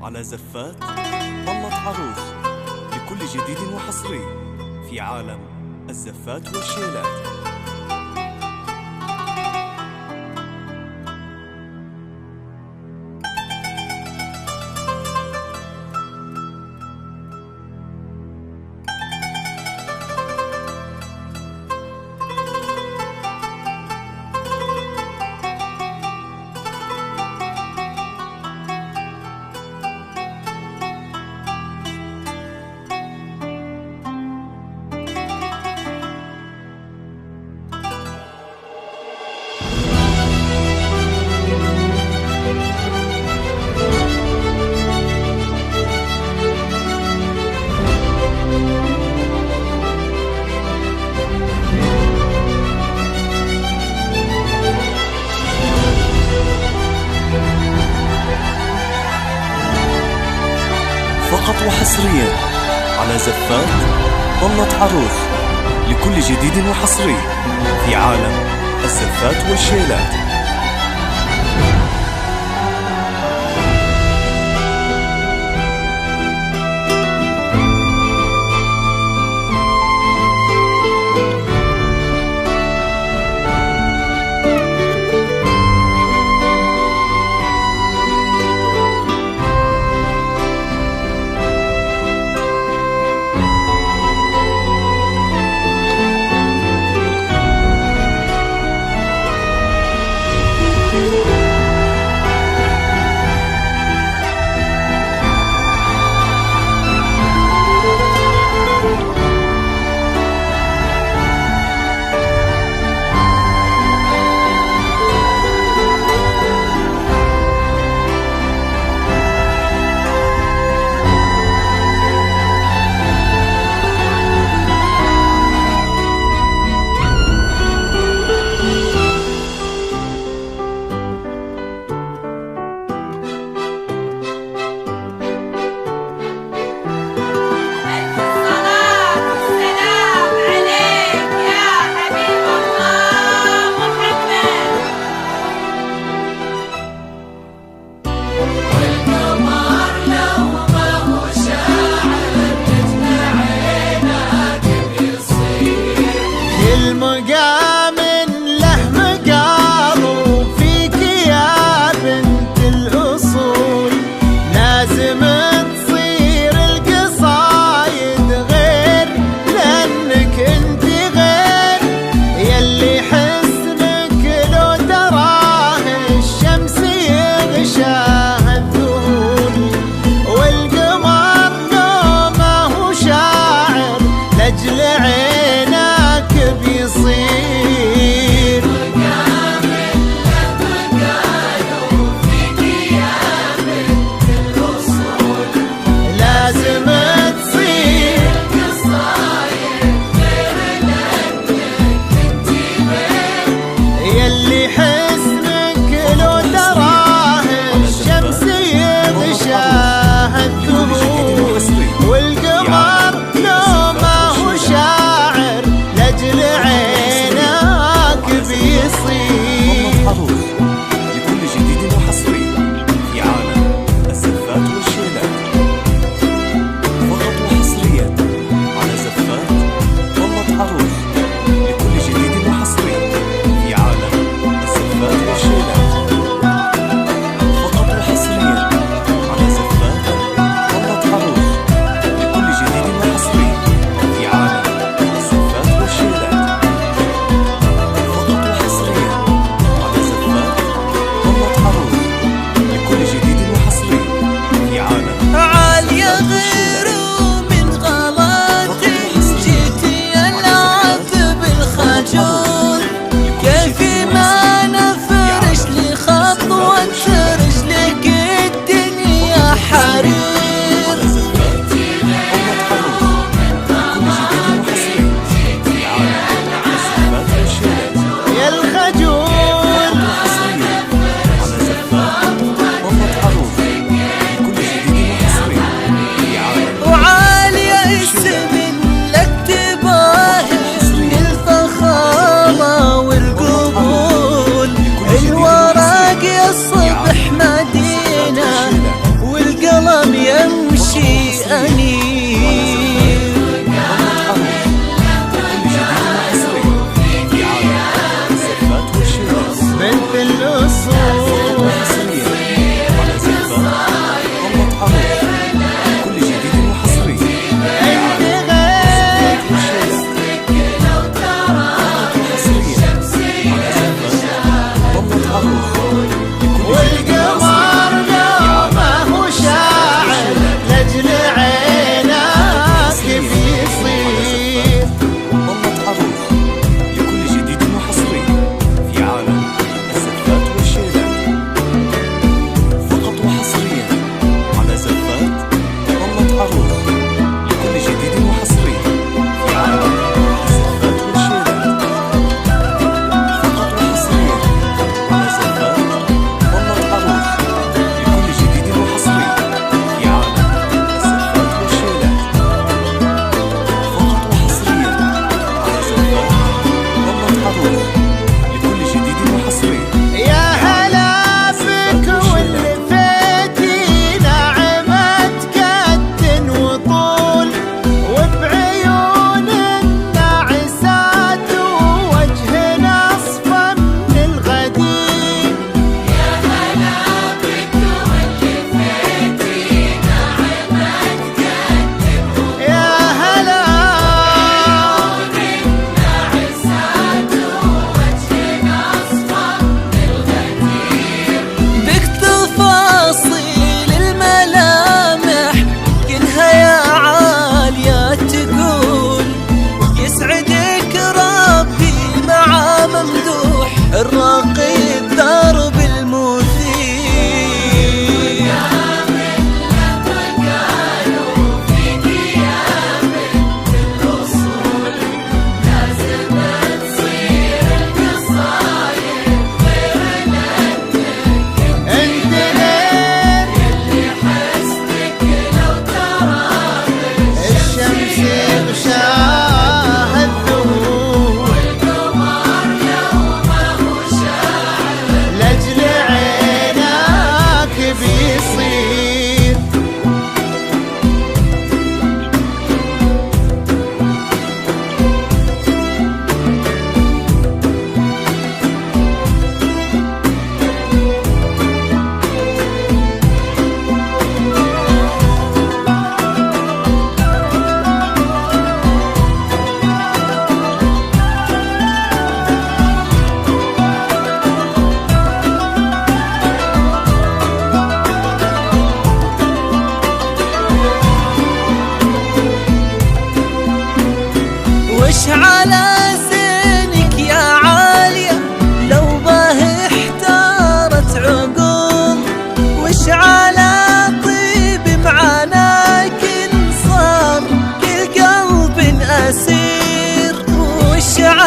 على زفات ضلت عروس لكل جديد وحصري في عالم الزفات والشيلات. فقط وحصريا على زفات ضلت عروس لكل جديد وحصري في عالم الزفات والشيلات. المقام له مقام وفيك يا بنت الأصول لازم تصير القصايد غير لأنك انت غير يلي حسنك لو تراه الشمس يغشاه الذهول والقمر لو ما هو شاعر لأجل عينك بيصير مقابل مقايو فيك يا بنت الأصول لازم تصير قصايد غير لأنك انتي غير يلي حسنك لو تراه الشمس يغشاه الذهول والقمر لو ما هو شاعر لأجل عينك بيصير. عروس لكل جديد وحصري في عالم الزفات والشيلات. فقط وحصريا على زفات ضلت عروس لكل جديد وحصري في عالم الزفات والشيلات. فقط وحصريا على زفات ضلت عروس لكل جديد وحصري في عالم الزفات والشيلات. فقط وحصريا على زفات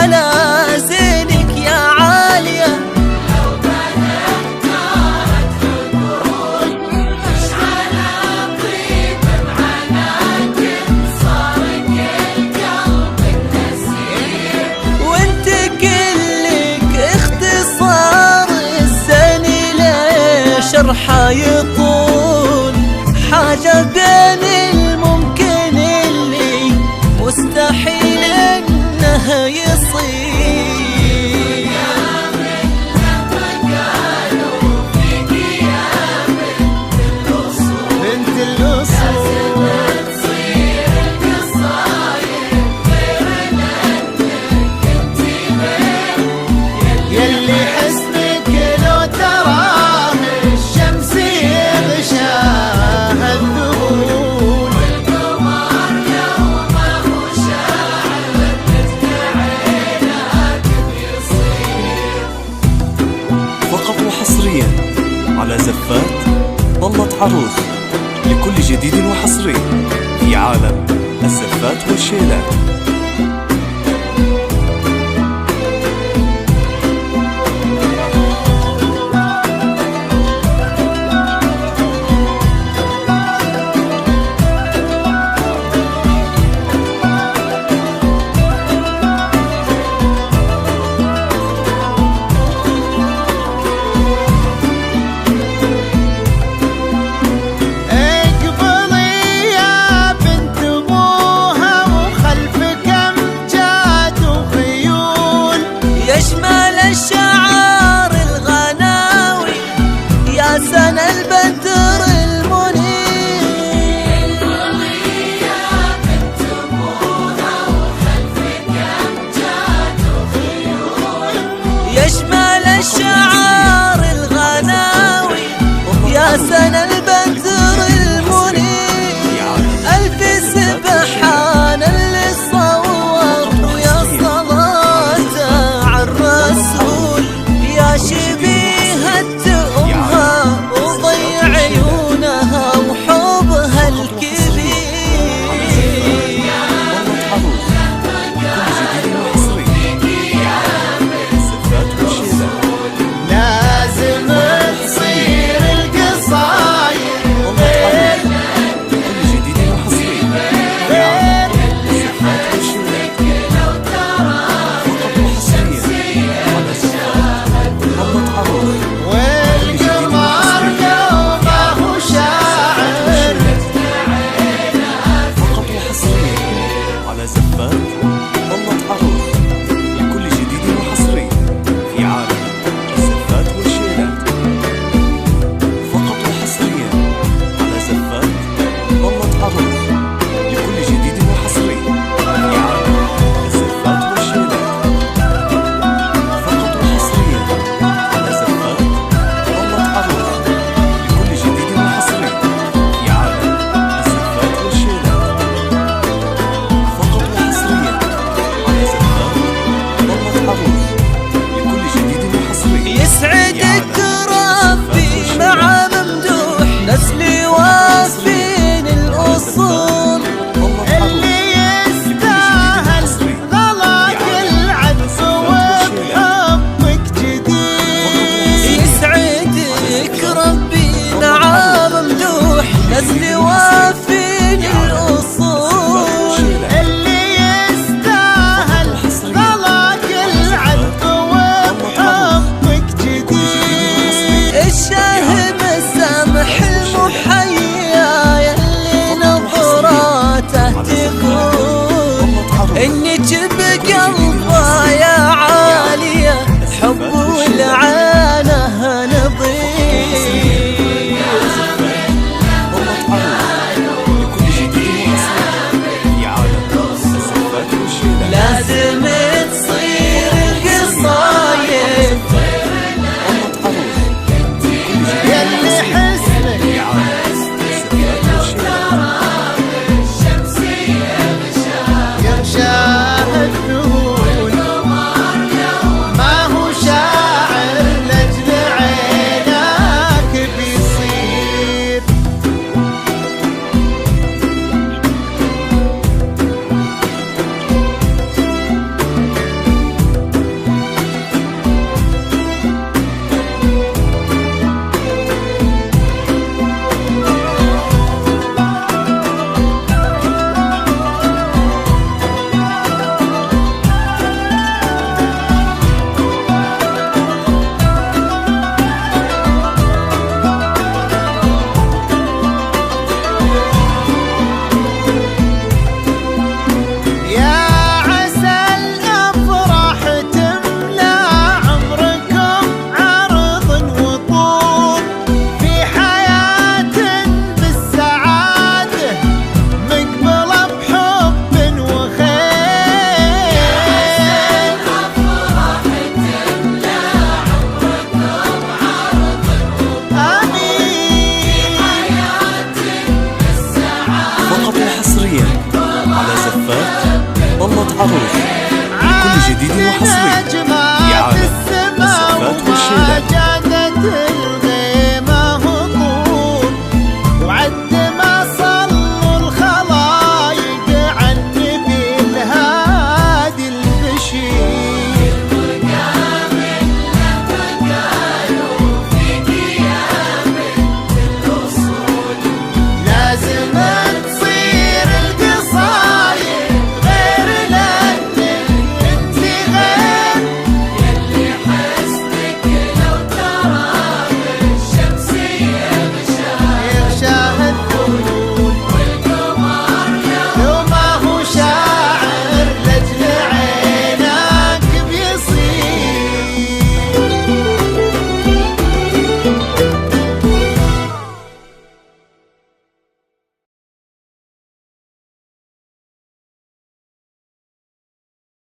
على زينك يا عالية. لو بدت نارك تقول اشعل طيب بعناك صار كل قلبك نسير. وانت كلك اختصار الزني ليش رحا يطول حاجة بين الممكن اللي مستحيل انه يصير. بنت الأصول تصير القصايد غير لأنك انتي غير يلي حسنك لو تراه الشمس يغشاها الذهول. القمر يومه شاعل مثل عينك بيصير. فقط وحصريا على زفات ظلت عروس، لكل جديد وحصري في عالم الزفات والشيلات.